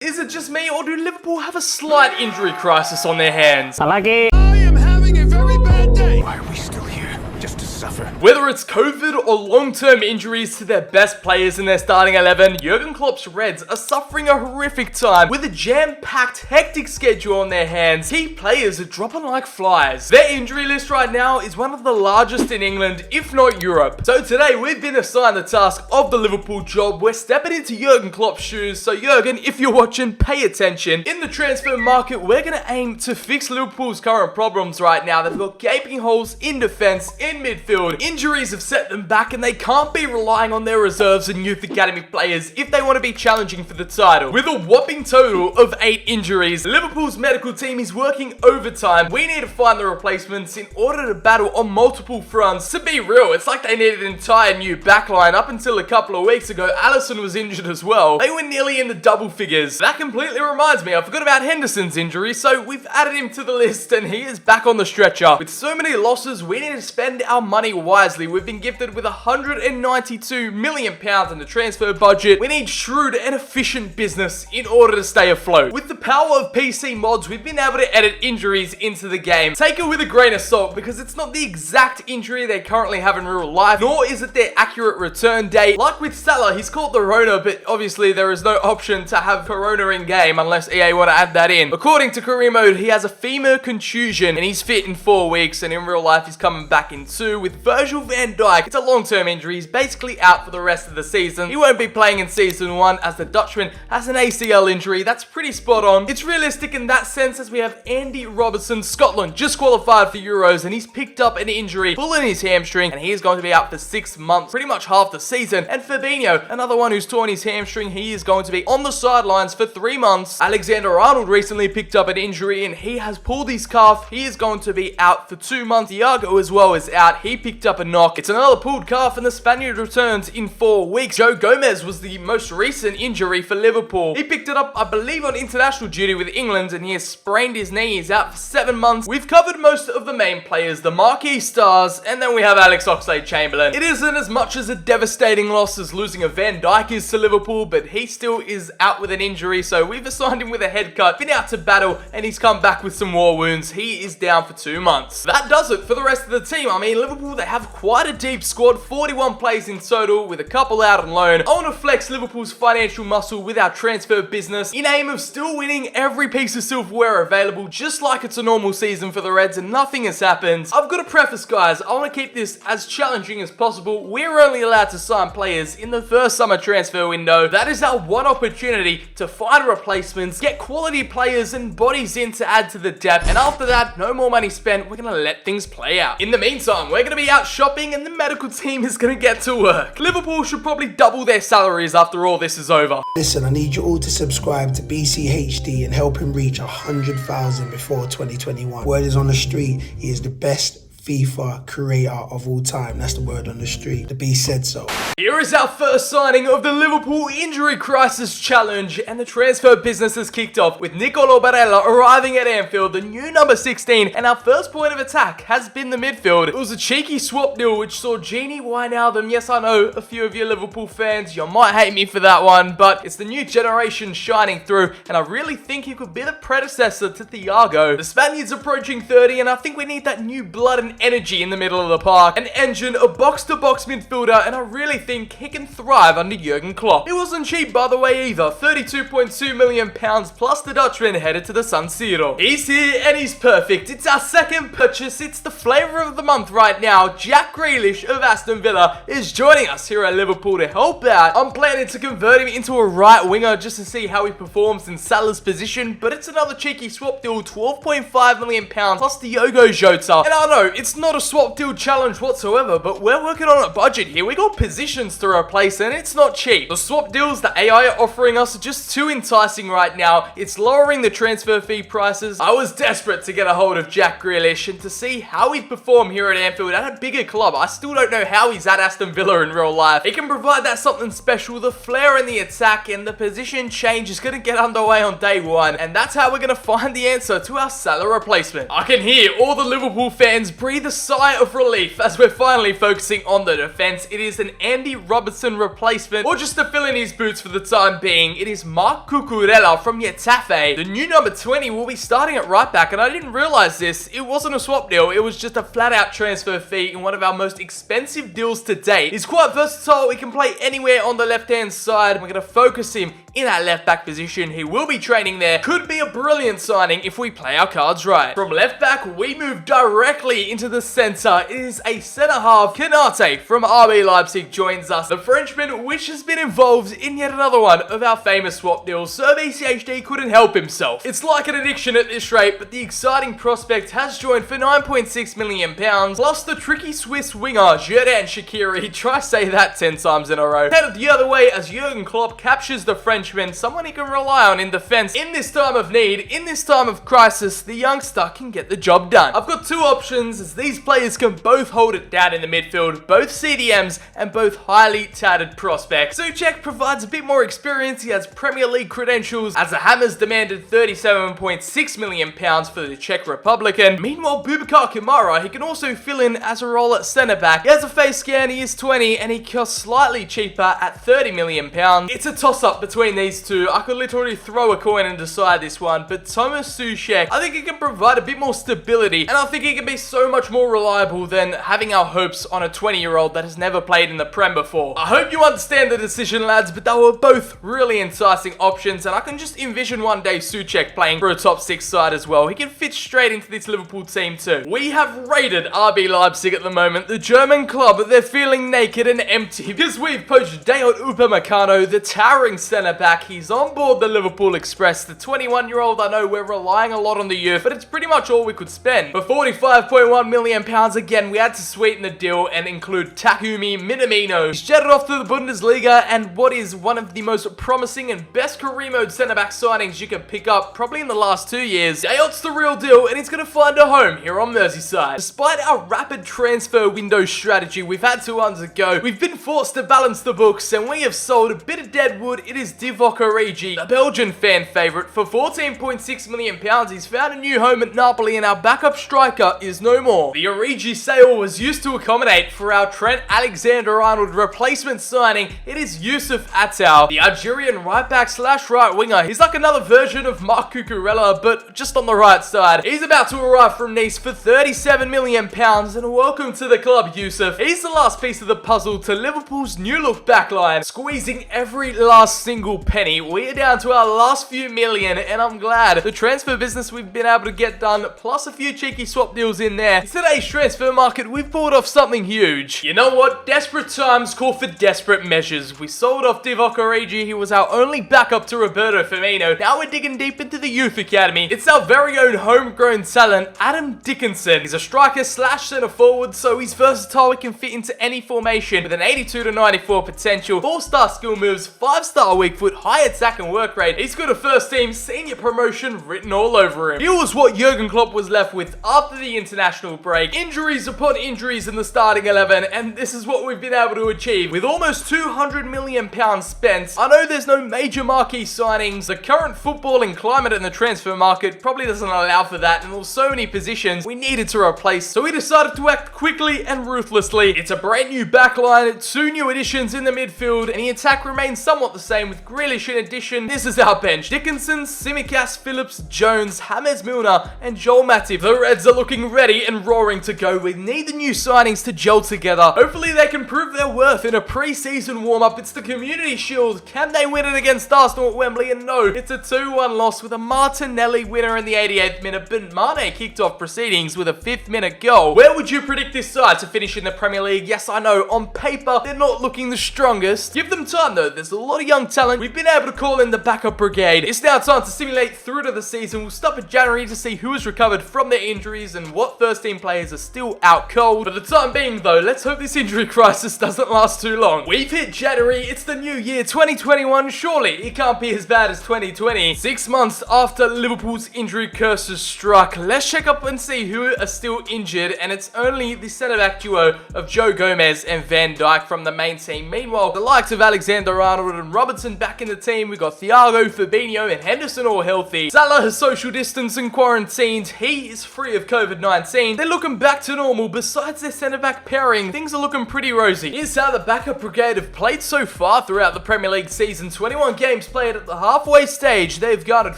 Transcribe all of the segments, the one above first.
Is it just me, or do Liverpool have a slight injury crisis on their hands? I am having a very bad day. Why are we still here? Just to suffer? Whether it's COVID or long-term injuries to their best players in their starting 11, Jurgen Klopp's Reds are suffering a horrific time with a jam-packed, hectic schedule on their hands. Key players are dropping like flies. Their injury list right now is one of the largest in England, if not Europe. So today, we've been assigned the task of the Liverpool job. We're stepping into Jurgen Klopp's shoes. So Jurgen, if you're watching, pay attention. In the transfer market, we're going to aim to fix Liverpool's current problems right now. They've got gaping holes in defense, in midfield. Injuries have set them back, and they can't be relying on their reserves and youth academy players if they want to be challenging for the title. With a whopping total of 8 injuries, Liverpool's medical team is working overtime. We need to find the replacements in order to battle on multiple fronts. To be real, it's like they needed an entire new backline. Up until a couple of weeks ago, Alisson was injured as well. They were nearly in the double figures. That completely reminds me, I forgot about Henderson's injury, so we've added him to the list and he is back on the stretcher. With so many losses, we need to spend our money wisely. We've been gifted with £192 million in the transfer budget. We need shrewd and efficient business in order to stay afloat. With the power of PC mods, we've been able to edit injuries into the game. Take it with a grain of salt, because it's not the exact injury they currently have in real life, nor is it their accurate return date. Like with Salah, he's caught the Rona, but obviously there is no option to have Corona in game unless EA want to add that in. According to career mode, he has a femur contusion and he's fit in 4 weeks, and in real life he's coming back in 2. With Virgil van Dijk, it's a long-term injury. He's basically out for the rest of the season. He won't be playing in season 1 as the Dutchman has an ACL injury. That's pretty spot on. It's realistic in that sense, as we have Andy Robertson. Scotland just qualified for Euros and he's picked up an injury, pulling his hamstring, and he is going to be out for 6 months, pretty much half the season. And Fabinho, another one who's torn his hamstring, he is going to be on the sidelines for 3 months. Alexander-Arnold recently picked up an injury and he has pulled his calf. He is going to be out for 2 months. Thiago as well is out. He picked up a knock. It's another pulled calf and the Spaniard returns in 4 weeks. Joe Gomez was the most recent injury for Liverpool. He picked it up, I believe, on international duty with England, and he has sprained his knee. He's out for 7 months. We've covered most of the main players, the marquee stars, and then we have Alex Oxlade-Chamberlain. It isn't as much as a devastating loss as losing a Van Dijk is to Liverpool, but he still is out with an injury, so we've assigned him with a head cut, been out to battle, and he's come back with some war wounds. He is down for 2 months. That does it for the rest of the team. I mean, Liverpool, they have quite a deep squad, 41 players in total, with a couple out on loan. I want to flex Liverpool's financial muscle with our transfer business in aim of still winning every piece of silverware available, just like it's a normal season for the Reds and nothing has happened. I've got to preface, guys, I want to keep this as challenging as possible. We're only allowed to sign players in the first summer transfer window. That is our one opportunity to find replacements, get quality players and bodies in to add to the depth, and after that, no more money spent. We're going to let things play out. In the meantime, we're going to be out shopping and the medical team is going to get to work. Liverpool should probably double their salaries after all this is over. Listen, I need you all to subscribe to BCHD and help him reach 100,000 before 2021. Word is on the street, he is the best FIFA creator of all time. That's the word on the street. The B said so. Here is our first signing of the Liverpool Injury Crisis Challenge, and the transfer business has kicked off with Nicolo Barella arriving at Anfield, the new number 16, and our first point of attack has been the midfield. It was a cheeky swap deal which saw Gini Wijnaldum. Yes, I know a few of you Liverpool fans, you might hate me for that one, but it's the new generation shining through, and I really think he could be the predecessor to Thiago. The Spaniard's approaching 30, and I think we need that new blood and energy in the middle of the park. An engine, a box-to-box midfielder, and I really think he can thrive under Jurgen Klopp. He wasn't cheap, by the way, either. £32.2 million plus the Dutchman headed to the San Siro. He's here and he's perfect. It's our second purchase. It's the flavour of the month right now. Jack Grealish of Aston Villa is joining us here at Liverpool to help out. I'm planning to convert him into a right winger just to see how he performs in Salah's position, but it's another cheeky swap deal, £12.5 million plus Diogo Jota. And I know, it's not a swap deal challenge whatsoever, but we're working on a budget here. We got positions to replace and it's not cheap. The swap deals the AI are offering us are just too enticing right now. It's lowering the transfer fee prices. I was desperate to get a hold of Jack Grealish and to see how he'd perform here at Anfield at a bigger club. I still don't know how he's at Aston Villa in real life. He can provide that something special, the flair in the attack, and the position change is going to get underway on day one, and that's how we're going to find the answer to our Salah replacement. I can hear all the Liverpool fans breathing breathe a sigh of relief as we're finally focusing on the defense. It is an Andy Robertson replacement, or just to fill in his boots for the time being, it is Mark Cucurella from Getafe. The new number 20 will be starting at right back, and I didn't realize this. It wasn't a swap deal, it was just a flat out transfer fee in one of our most expensive deals to date. He's quite versatile, he can play anywhere on the left hand side. We're going to focus him in that left back position. He will be training there. Could be a brilliant signing if we play our cards right. From left back, we move directly into the center. It is a centre half. Kanate from RB Leipzig joins us. The Frenchman, which has been involved in yet another one of our famous swap deals, so BCHD couldn't help himself. It's like an addiction at this rate, but the exciting prospect has joined for £9.6 million, plus the tricky Swiss winger, Xherdan Shaqiri. Try say that 10 times in a row. Headed the other way as Jurgen Klopp captures the Frenchman, someone he can rely on in defense. In this time of need, in this time of crisis, the youngster can get the job done. I've got two options as these players can both hold it down in the midfield, both CDMs and both highly touted prospects. Souček provides a bit more experience. He has Premier League credentials as the Hammers demanded £37.6 million for the Czech Republican. Meanwhile, Boubacar Kamara, he can also fill in as a role at centre back. He has a face scan, he is 20 and he costs slightly cheaper at £30 million. It's a toss up between these two. I could literally throw a coin and decide this one, but Thomas Souček, I think he can provide a bit more stability, and I think he can be so much more reliable than having our hopes on a 20-year-old that has never played in the Prem before. I hope you understand the decision, lads, but they were both really enticing options, and I can just envision one day Souček playing for a top 6 side as well. He can fit straight into this Liverpool team too. We have raided RB Leipzig at the moment. The German club, they're feeling naked and empty because we've poached Dayot Upamecano, the towering centre back. He's on board the Liverpool Express. The 21-year-old, I know we're relying a lot on the youth, but it's pretty much all we could spend. For £45.1 million, again, we had to sweeten the deal and include Takumi Minamino. He's jetted off to the Bundesliga, and what is one of the most promising and best career mode centre-back signings you can pick up probably in the last 2 years. Dayot's the real deal, and he's going to find a home here on Merseyside. Despite our rapid transfer window strategy we've had to undergo, we've been forced to balance the books, and we have sold a bit of deadwood. It is Divock Origi, the Belgian fan favourite. For £14.6 million, he's found a new home at Napoli, and our backup striker is no more. The Origi sale was used to accommodate for our Trent Alexander-Arnold replacement signing. It is Yusuf Attal, the Algerian right-back slash right-winger. He's like another version of Mark Cucurella, but just on the right side. He's about to arrive from Nice for £37 million, and welcome to the club, Yusuf. He's the last piece of the puzzle to Liverpool's new look backline. Squeezing every last single penny, we're down to our last few million, and I'm glad. The transfer business we've been able to get done, plus a few cheeky swap deals in there. In today's transfer market, we've pulled off something huge. You know what? Desperate times call for desperate measures. We sold off Divock Origi. He was our only backup to Roberto Firmino. Now we're digging deep into the youth academy. It's our very own homegrown talent, Adam Dickinson. He's a striker slash centre forward, so he's versatile. He can fit into any formation with an 82 to 94 potential, 4-star skill moves, 5-star weak foot, high attack and work rate. He's got a first team senior promotion written all over him. He was what Jurgen Klopp was left with after the international break. Injuries upon injuries in the starting 11, and this is what we've been able to achieve with almost £200 million spent. I know there's no major marquee signings. The current footballing climate in the transfer market probably doesn't allow for that, and there's so many positions we needed to replace, so we decided to act quickly and ruthlessly. It's a brand new backline, 2 new additions in the midfield, and the attack remains somewhat the same with Grealish in addition. This is our bench: Dickinson, Tsimikas, Phillips, Jones, James Milner, and Joel Matip. The Reds are looking ready and roaring to go. We need the new signings to gel together. Hopefully they can prove their worth in a pre-season warm-up. It's the Community Shield. Can they win it against Arsenal at Wembley? And no, it's a 2-1 loss with a Martinelli winner in the 88th minute, but Mane kicked off proceedings with a 5th minute goal. Where would you predict this side to finish in the Premier League? Yes, I know, on paper, they're not looking the strongest. Give them time though, there's a lot of young talent. We've been able to call in the backup brigade. It's now time to simulate through to the season. We'll stop in January to see who has recovered from their injuries and what first team players are still out cold. For the time being though, let's hope this injury crisis doesn't last too long. We've hit January, it's the new year, 2021. Surely it can't be as bad as 2020. 6 months after Liverpool's injury curse has struck, let's check up and see who are still injured, and it's only the centre-back duo of Joe Gomez and Van Dijk from the main team. Meanwhile, the likes of Alexander-Arnold and Robertson back back in the team. We've got Thiago, Fabinho, and Henderson all healthy. Salah has social distance and quarantined. He is free of COVID-19. They're looking back to normal. Besides their centre-back pairing, things are looking pretty rosy. Here's how the backup brigade have played so far throughout the Premier League season. 21 games played at the halfway stage. They've garnered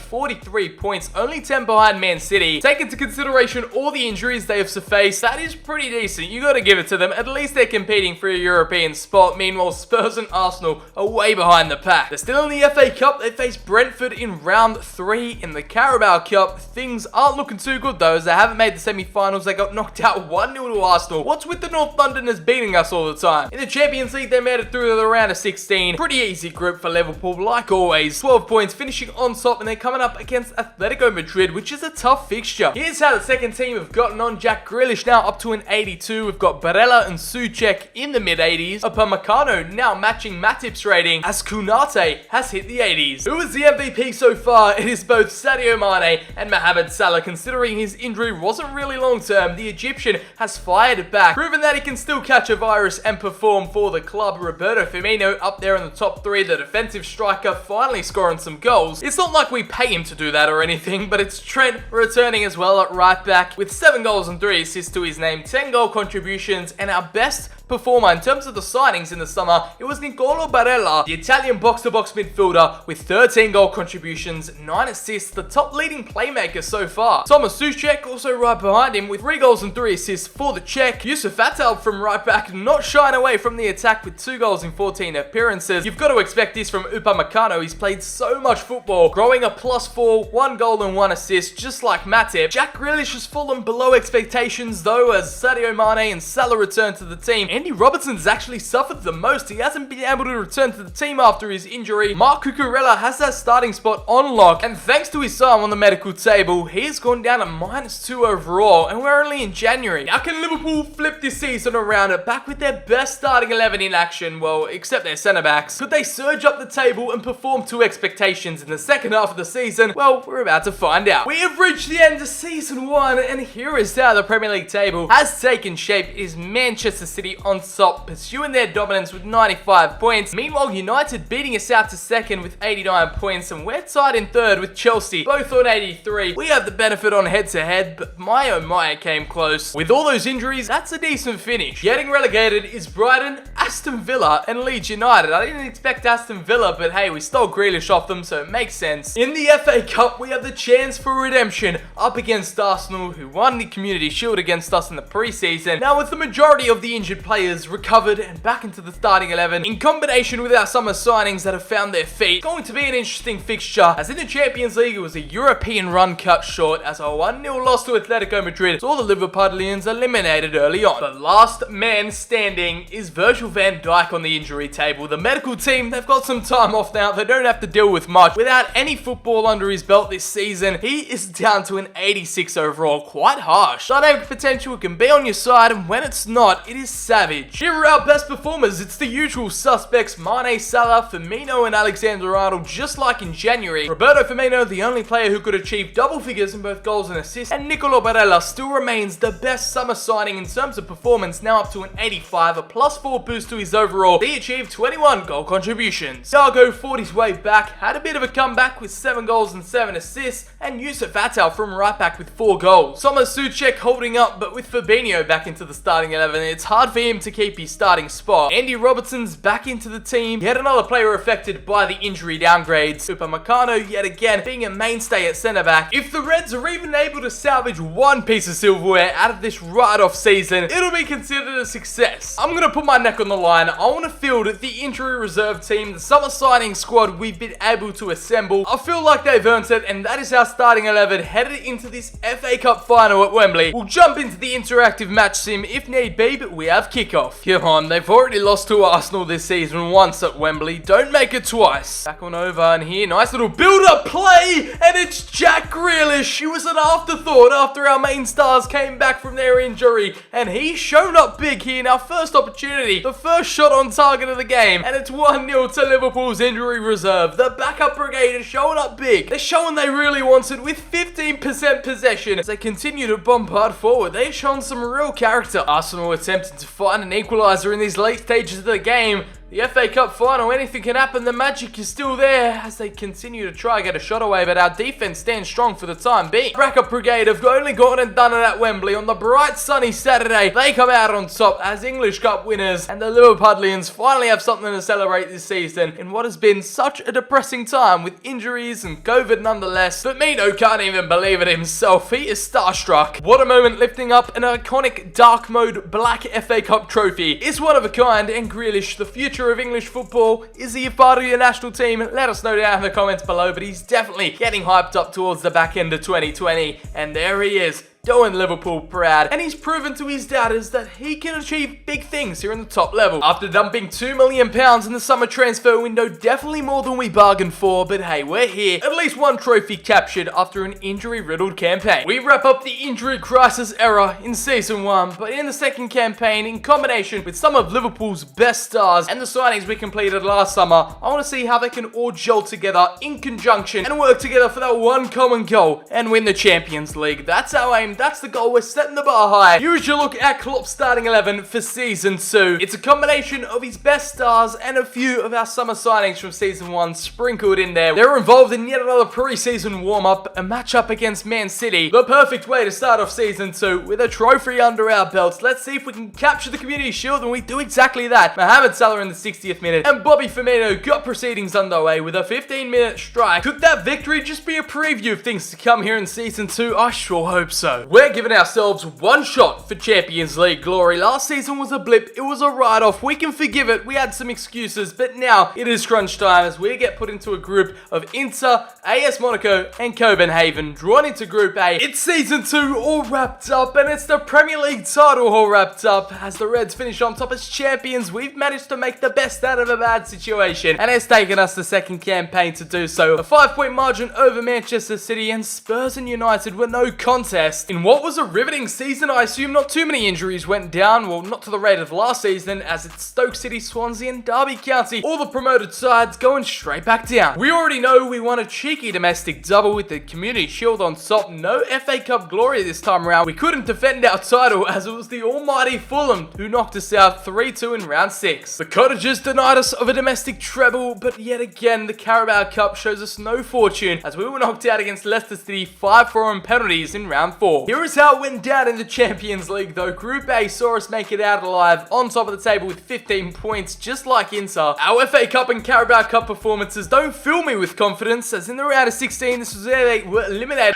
43 points, only 10 behind Man City. Take into consideration all the injuries they have faced, that is pretty decent. You gotta give it to them. At least they're competing for a European spot. Meanwhile, Spurs and Arsenal are way behind the pack. They're still in the FA Cup. They face Brentford in round 3 in the Carabao Cup. Things aren't looking too good though, as they haven't made the semi-finals. They got knocked out 1-0 to Arsenal. What's with the North Londoners beating us all the time? In the Champions League, they made it through to the round of 16. Pretty easy group for Liverpool, like always. 12 points, finishing on top, and they're coming up against Atletico Madrid, which is a tough fixture. Here's how the second team have gotten on. Jack Grealish now up to an 82. We've got Barella and Souček in the mid-80s. Upamecano now matching Matip's rating, as Konate has hit the 80s. Who is the MVP so far? It is both Sadio Mane and Mohamed Salah. Considering his injury wasn't really long-term, the Egyptian has fired back, proven that he can still catch a virus and perform for the club. Roberto Firmino up there in the top 3, the defensive striker, finally scoring some goals. It's not like we pay him to do that or anything, but it's Trent returning as well at right back with 7 goals and 3 assists to his name, 10 goal contributions, and our best performer in terms of the signings in the summer, it was Nicolo Barella, the Italian box-to-box midfielder with 13 goal contributions, 9 assists, the top leading playmaker so far. Thomas Souček also right behind him with 3 goals and 3 assists for the Czech. Yusuf Attal from right back, not shying away from the attack with 2 goals in 14 appearances. You've got to expect this from Upamecano. He's played so much football, growing a +4, 1 goal and 1 assist, just like Matip. Jack Grealish has fallen below expectations though, as Sadio Mane and Salah return to the team. Andy Robertson's actually suffered the most. He hasn't been able to return to the team after his injury. Marc Cucurella has that starting spot on lock, and thanks to his time on the medical table, he's gone down to -2 overall, and we're only in January. How can Liverpool flip this season around and back with their best starting 11 in action? Well, except their centre-backs. Could they surge up the table and perform to expectations in the second half of the season? Well, we're about to find out. We have reached the end of season 1, and here is how the Premier League table has taken shape. It is Manchester City on top, pursuing their dominance with 95 points. Meanwhile, United beating us out to second with 89 points, and we're tied in third with Chelsea, both on 83. We have the benefit on head-to-head, but my oh my, it came close. With all those injuries, that's a decent finish. Getting relegated is Brighton, Aston Villa, and Leeds United. I didn't expect Aston Villa, but hey, we stole Grealish off them, so it makes sense. In the FA Cup, we have the chance for redemption up against Arsenal, who won the Community Shield against us in the pre-season. Now, with the majority of the injured players recovered and back into the starting 11, in combination with our summer signings that have found their feet, it's going to be an interesting fixture, as in the Champions League, it was a European run cut short, as a 1-0 loss to Atletico Madrid saw the Liverpudlians eliminated early on. The last man standing is Virgil van Dijk on the injury table. The medical team, they've got some time off now. They don't have to deal with much. Without any football under his belt this season, he is down to an 86 overall. Quite harsh. Dynamic potential can be on your side, and when it's not, it is savage. Here are our best performers. It's the usual suspects: Mane, Salah, Firmino, and Alexander-Arnold, just like in January. Roberto Firmino, the only player who could achieve double figures in both goals and assists, and Nicolo Barella still remains the best summer signing in terms of performance, now up to an 85, a +4 boost to his overall. He achieved 21 goal contributions. Thiago fought his way back, had a bit of a comeback with 7 goals and 7 assists, and Yusuf Attal from right back with 4 goals. Thomas Souček holding up, but with Fabinho back into the starting 11, it's hard for him to keep his starting spot. Andy Robertson's back into the team, yet another player affected by the injury downgrades. Upamecano yet again being a mainstay at centre back. If the Reds are even able to salvage one piece of silverware out of this write-off season, it'll be considered a success. I'm gonna put my neck on the line. I want to field the injury reserve team, the summer signing squad we've been able to assemble. I feel like they've earned it, and that is our starting 11 headed into this FA Cup final at Wembley. We'll jump into the interactive match sim if need be, but we have kickoff. Come on, they've already lost to Arsenal this season once at Wembley. Don't make it twice. Back on over, and here, nice little build-up play, and it's Jack Grealish. He was an afterthought after our main stars came back from their injury, and he's shown up big here in our first opportunity. The first shot on target of the game, and it's 1-0 to Liverpool's injury reserve. The backup brigade is showing up big. They're showing they really want it with 15% possession as they continue to bombard forward. They've shown some real character. Arsenal attempting to find an equaliser in these late stages of the game. The FA Cup final, anything can happen. The magic is still there as they continue to try and get a shot away, but our defense stands strong for the time being. Backup Brigade have only gone and done it at Wembley on the bright sunny Saturday. They come out on top as English Cup winners, and the Liverpudlians finally have something to celebrate this season in what has been such a depressing time with injuries and COVID nonetheless. But Mino can't even believe it himself. He is starstruck. What a moment lifting up an iconic dark mode black FA Cup trophy. It's one of a kind, and Grealish, the future of English football. Is he a part of your national team? Let us know down in the comments below, but he's definitely getting hyped up towards the back end of 2020, and there he is, doing Liverpool proud, and he's proven to his doubters that he can achieve big things here in the top level. After dumping £2 million in the summer transfer window, definitely more than we bargained for, but hey, we're here. At least one trophy captured after an injury-riddled campaign. We wrap up the injury crisis era in Season 1, but in the second campaign, in combination with some of Liverpool's best stars and the signings we completed last summer, I want to see how they can all gel together in conjunction and work together for that one common goal and win the Champions League. That's our aim. That's the goal. We're setting the bar high. Here's your look at Klopp's starting 11 for Season 2. It's a combination of his best stars and a few of our summer signings from Season 1 sprinkled in there. They're involved in yet another pre-season warm-up, a matchup against Man City. The perfect way to start off Season 2 with a trophy under our belts. Let's see if we can capture the Community Shield, and we do exactly that. Mohamed Salah in the 60th minute, and Bobby Firmino got proceedings underway with a 15-minute strike. Could that victory just be a preview of things to come here in Season 2? I sure hope so. We're giving ourselves one shot for Champions League glory. Last season was a blip. It was a write-off. We can forgive it. We had some excuses, but now it is crunch time as we get put into a group of Inter, AS Monaco, and Copenhagen, drawn into Group A. It's Season 2 all wrapped up, and it's the Premier League title all wrapped up. As the Reds finish on top as champions, we've managed to make the best out of a bad situation, and it's taken us the second campaign to do so. A 5-point margin over Manchester City, and Spurs and United were no contest. In what was a riveting season, I assume not too many injuries went down, well, not to the rate of last season, as it's Stoke City, Swansea, and Derby County, all the promoted sides going straight back down. We already know we won a cheeky domestic double with the Community Shield on top. No FA Cup glory this time around. We couldn't defend our title as it was the almighty Fulham who knocked us out 3-2 in round 6. The Cottagers denied us of a domestic treble, but yet again the Carabao Cup shows us no fortune as we were knocked out against Leicester City 5-4 on penalties in round 4. Here is how it went down in the Champions League though. Group A saw us make it out alive on top of the table with 15 points, just like Inter. Our FA Cup and Carabao Cup performances don't fill me with confidence, as in the round of 16 this was where they were eliminated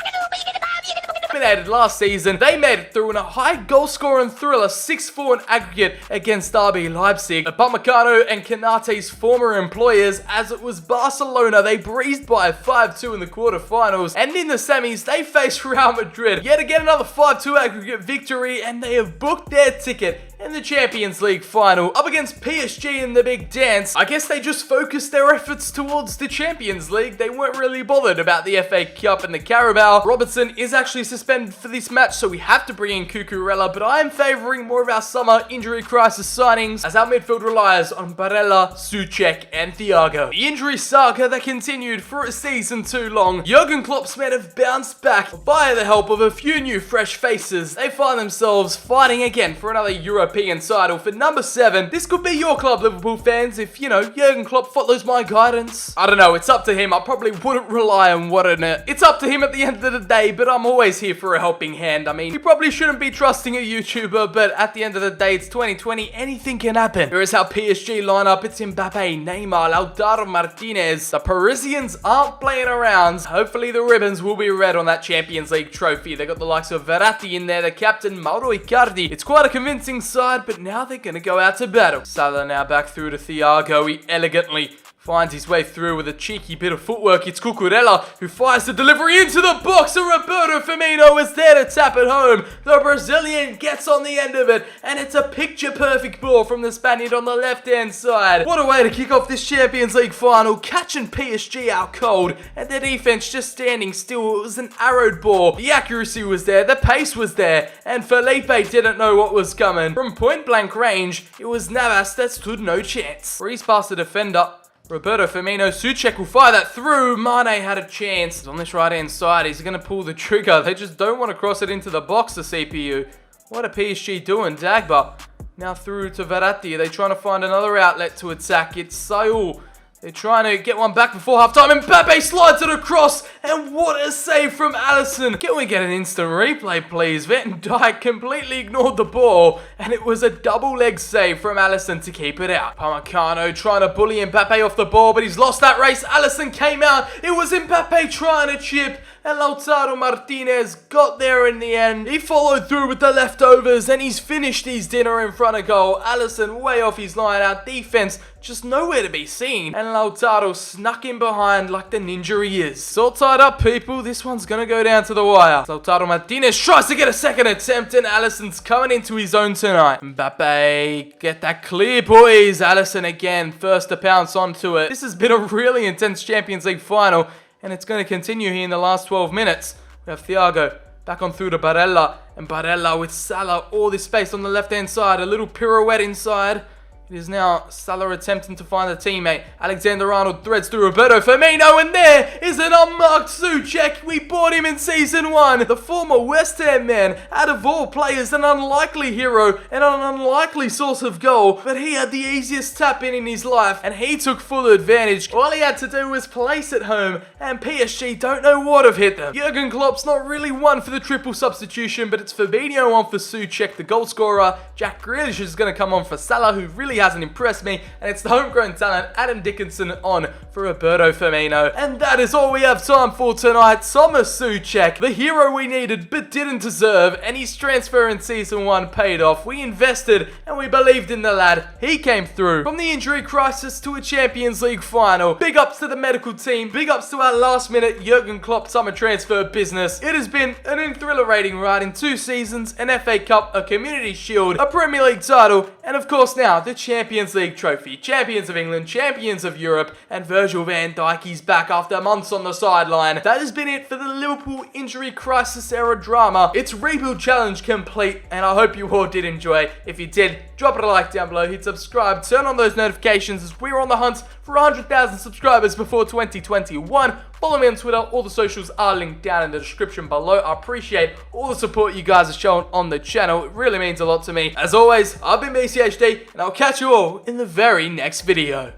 last season. They made it through in a high goal scoring thriller 6-4 in aggregate against RB Leipzig. Upamecano and Canate's former employers, as it was Barcelona, they breezed by 5-2 in the quarterfinals, and in the semis they faced Real Madrid. Yet again another 5-2 aggregate victory, and they have booked their ticket in the Champions League final up against PSG in the big dance. I guess they just focused their efforts towards the Champions League. They weren't really bothered about the FA Cup and the Carabao. Robertson is actually suspended for this match, so we have to bring in Cucurella, but I am favouring more of our summer injury crisis signings as our midfield relies on Barella, Souček, and Thiago. The injury saga that continued for a season too long. Jurgen Klopp's men have bounced back by the help of a few new fresh faces. They find themselves fighting again for another European title for number 7. This could be your club, Liverpool fans, if, you know, Jurgen Klopp follows my guidance. I don't know, it's up to him. I probably wouldn't rely on what on it. It's up to him at the end of the day, but I'm always here for a helping hand. I mean, you probably shouldn't be trusting a YouTuber, but at the end of the day, it's 2020, anything can happen. Here is how PSG line up. It's Mbappe, Neymar, Lautaro Martinez. The Parisians aren't playing around. Hopefully the ribbons will be red on that Champions League trophy. They got the likes of Verratti in there, the captain Mauro Icardi. It's quite a convincing side, but now they're gonna go out to battle. Salah now back through to Thiago. He elegantly finds his way through with a cheeky bit of footwork. It's Cucurella who fires the delivery into the box, and Roberto Firmino is there to tap it home. The Brazilian gets on the end of it, and it's a picture-perfect ball from the Spaniard on the left-hand side. What a way to kick off this Champions League final, catching PSG out cold, and their defense just standing still. It was an arrowed ball. The accuracy was there, the pace was there, and Felipe didn't know what was coming. From point-blank range, it was Navas that stood no chance. Breeze past the defender. Roberto Firmino, Souček will fire that through. Mane had a chance. He's on this right-hand side. He's going to pull the trigger. They just don't want to cross it into the box, the CPU. What are PSG doing? Dagba Now through to Verratti. They're trying to find another outlet to attack. It's Saul. They're trying to get one back before halftime. Mbappe slides it across. And what a save from Alisson. Can we get an instant replay, please? Van Dijk completely ignored the ball. And it was a double leg save from Alisson to keep it out. Upamecano trying to bully Mbappe off the ball, but he's lost that race. Alisson came out. It was Mbappe trying to chip. And Lautaro Martinez got there in the end. He followed through with the leftovers and he's finished his dinner in front of goal. Alisson way off his line. Our defense just nowhere to be seen. And Lautaro snuck in behind like the ninja he is. It's all tied up, people. This one's going to go down to the wire. Lautaro Martinez tries to get a second attempt and Alisson's coming into his own tonight. Mbappe, get that clear, boys. Alisson again, first to pounce onto it. This has been a really intense Champions League final. And it's going to continue here in the last 12 minutes. We have Thiago back on through to Barella. And Barella with Salah, all this space on the left-hand side. A little pirouette inside. It is now Salah attempting to find a teammate. Alexander-Arnold threads through Roberto Firmino. And there is an unmarked Souček. We bought him in Season 1. The former West Ham man. Out of all players, an unlikely hero and an unlikely source of goal. But he had the easiest tap-in his life. And he took full advantage. All he had to do was place it home. And PSG don't know what have hit them. Jurgen Klopp's not really one for the triple substitution. But it's Fabinho on for Souček, the goal scorer. Jack Grealish is going to come on for Salah, who really hasn't impressed me, and it's the homegrown talent Adam Dickinson on for Roberto Firmino. And that is all we have time for tonight. Thomas Souček, the hero we needed but didn't deserve, and his transfer in Season 1 paid off. We invested and we believed in the lad. He came through. From the injury crisis to a Champions League final. Big ups to the medical team. Big ups to our last minute Jurgen Klopp summer transfer business. It has been an exhilarating ride in 2 seasons, an FA Cup, a Community Shield, a Premier League title, and of course now the Champions League trophy. Champions of England, champions of Europe, and Virgil van Dijk is back after months on the sideline. That has been it for the Liverpool injury crisis era drama. It's rebuild challenge complete, and I hope you all did enjoy. If you did, drop it a like down below, hit subscribe, turn on those notifications as we're on the hunt for 100,000 subscribers before 2021. Follow me on Twitter. All the socials are linked down in the description below. I appreciate all the support you guys have shown on the channel. It really means a lot to me. As always, I've been BCHD, and I'll catch you all in the very next video.